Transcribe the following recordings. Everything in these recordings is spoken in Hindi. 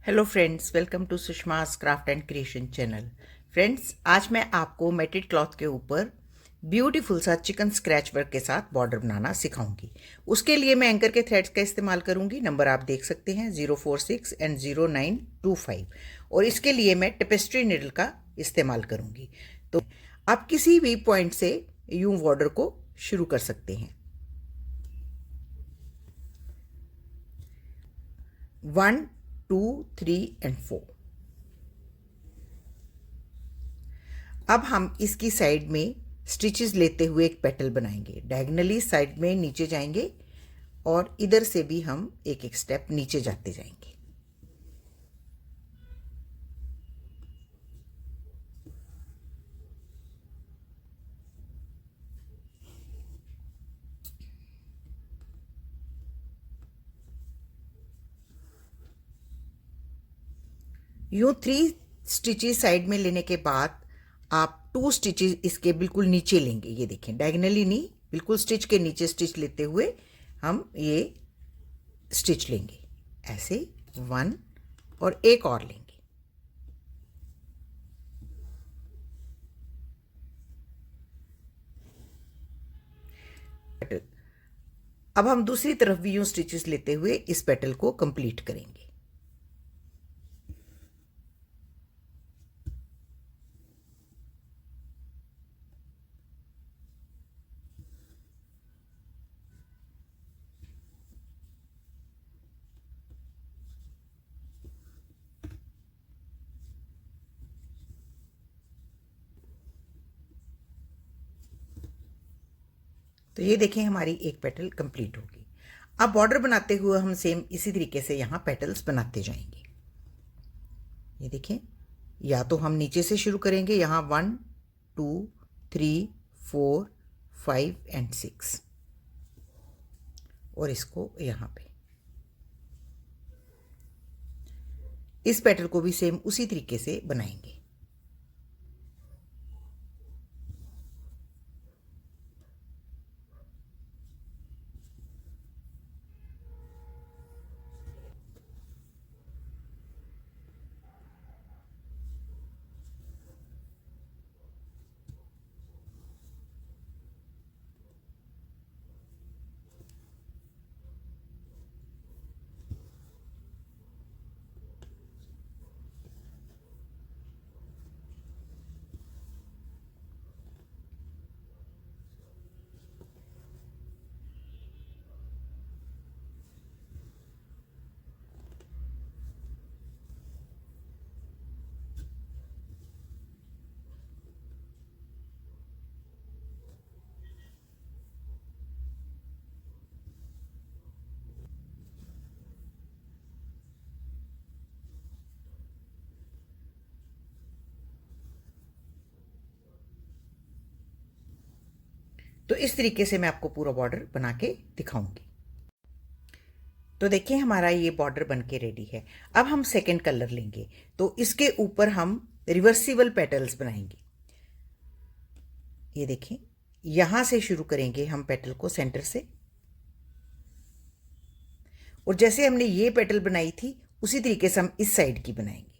Hello friends, welcome to Sushma's craft and creation channel. Friends, आज मैं आपको मेटेड क्लॉथ के ऊपर ब्यूटीफुल सा चिकन स्क्रैच वर्क के साथ बॉर्डर बनाना सिखाऊंगी। उसके लिए मैं एंकर के थ्रेड्स का इस्तेमाल करूंगी। नंबर आप देख सकते हैं 046 एंड 0925। और इसके लिए मैं टेपेस्ट्री निडल का इस्तेमाल करूंगी। तो आप किसी भी पॉइंट से यूं बॉर्डर को शुरू कर सकते हैं। 1, 2, 3 एंड 4। अब हम इसकी साइड में स्टिचेस लेते हुए एक पेटल बनाएंगे। डायगनली साइड में नीचे जाएंगे और इधर से भी हम एक एक स्टेप नीचे जाते जाएंगे। यूं 3 स्टिचेस साइड में लेने के बाद आप 2 स्टिचेस इसके बिल्कुल नीचे लेंगे। ये देखें, डायगनली नहीं, बिल्कुल स्टिच के नीचे स्टिच लेते हुए हम ये स्टिच लेंगे। ऐसे 1 और एक और लेंगे। अब हम दूसरी तरफ भी यूं स्टिचेस लेते हुए इस पेटल को कंप्लीट करेंगे। तो ये देखें, हमारी एक पेटल कंप्लीट होगी। अब बॉर्डर बनाते हुए हम सेम इसी तरीके से यहाँ पेटल्स बनाते जाएंगे। ये देखें, या तो हम नीचे से शुरू करेंगे, यहाँ 1, 2, 3, 4, 5 एंड 6, और इसको यहाँ पे इस पेटल को भी सेम उसी तरीके से बनाएंगे। तो इस तरीके से मैं आपको पूरा बॉर्डर बना के दिखाऊंगी। तो देखिए, हमारा ये बॉर्डर बन के रेडी है। अब हम सेकेंड कलर लेंगे, तो इसके ऊपर हम रिवर्सिबल पेटल्स बनाएंगे। ये देखें, यहां से शुरू करेंगे हम पेटल को सेंटर से, और जैसे हमने ये पेटल बनाई थी उसी तरीके से हम इस साइड की बनाएंगे।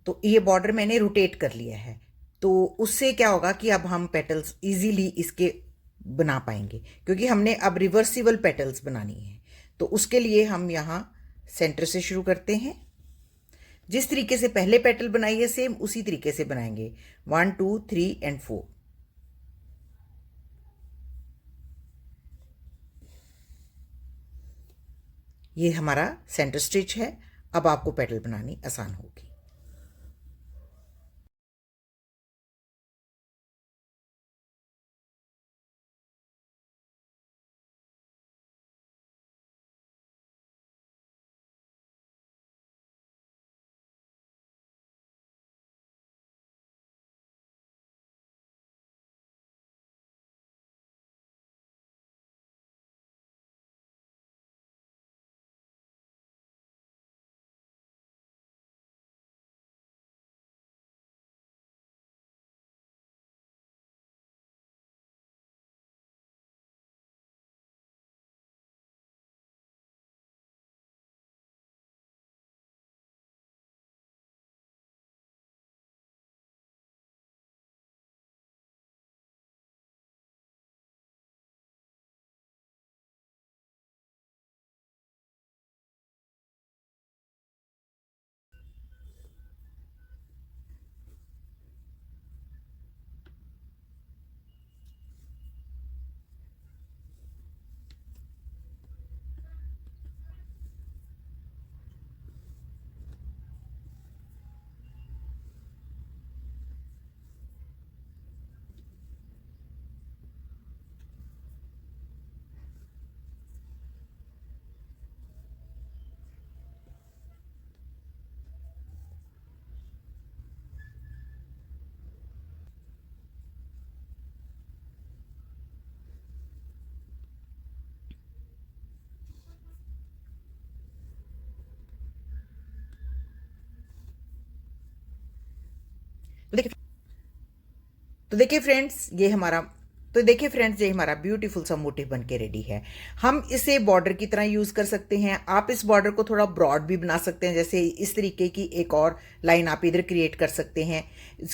तो ये बॉर्डर मैंने रोटेट कर लिया है, तो उससे क्या होगा कि अब हम पेटल्स इजीली इसके बना पाएंगे, क्योंकि हमने अब रिवर्सिबल पेटल्स बनानी है। तो उसके लिए हम यहाँ सेंटर से शुरू करते हैं। जिस तरीके से पहले पेटल बनाई है सेम उसी तरीके से बनाएंगे। 1, 2, 3 एंड 4। ये हमारा सेंटर स्टिच है। अब आपको पेटल बनानी आसान होगी। तो देखिए फ्रेंड्स, ये हमारा ब्यूटीफुल सा मोटिव बन के रेडी है। हम इसे बॉर्डर की तरह यूज़ कर सकते हैं। आप इस बॉर्डर को थोड़ा ब्रॉड भी बना सकते हैं, जैसे इस तरीके की एक और लाइन आप इधर क्रिएट कर सकते हैं,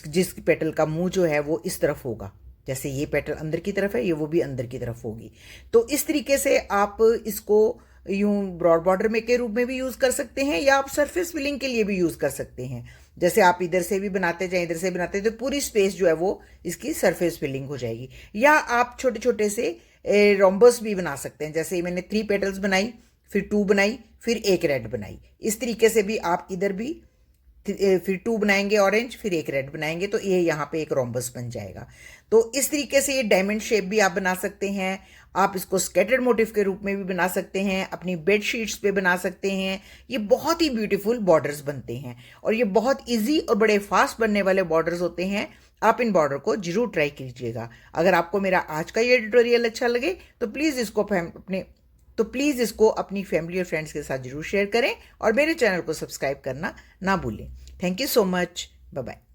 जिस पेटल का मुंह जो है वो इस तरफ होगा। जैसे ये पेटल अंदर की तरफ है, ये वो भी अंदर की तरफ होगी। तो इस तरीके से आप इसको यूं ब्रॉड बॉर्डर में के रूप में भी यूज़ कर सकते हैं, या आप सरफेस फिलिंग के लिए भी यूज़ कर सकते हैं। जैसे आप इधर से भी बनाते जाएं, इधर से बनाते तो पूरी स्पेस जो है वो इसकी सरफेस फिलिंग हो जाएगी। या आप छोटे छोटे से रोम्बस भी बना सकते हैं। जैसे मैंने 3 पेटल्स बनाई, फिर 2 बनाई, फिर एक रेड बनाई। इस तरीके से भी आप इधर भी फिर 2 बनाएंगे ऑरेंज, फिर एक रेड बनाएंगे, तो ये यहाँ पे एक रोम्बस बन जाएगा। तो इस तरीके से ये डायमंड शेप भी आप बना सकते हैं। आप इसको स्कैटर्ड मोटिव के रूप में भी बना सकते हैं, अपनी बेड शीट्स पे बना सकते हैं। ये बहुत ही ब्यूटीफुल बॉर्डर्स बनते हैं और ये बहुत इजी और बड़े फास्ट बनने वाले बॉर्डर्स होते हैं। आप इन बॉर्डर को जरूर ट्राई कीजिएगा। अगर आपको मेरा आज का ये ट्यूटोरियल अच्छा लगे तो प्लीज़ इसको अपनी फैमिली और फ्रेंड्स के साथ जरूर शेयर करें और मेरे चैनल को सब्सक्राइब करना ना भूलें। Thank you so much. Bye bye.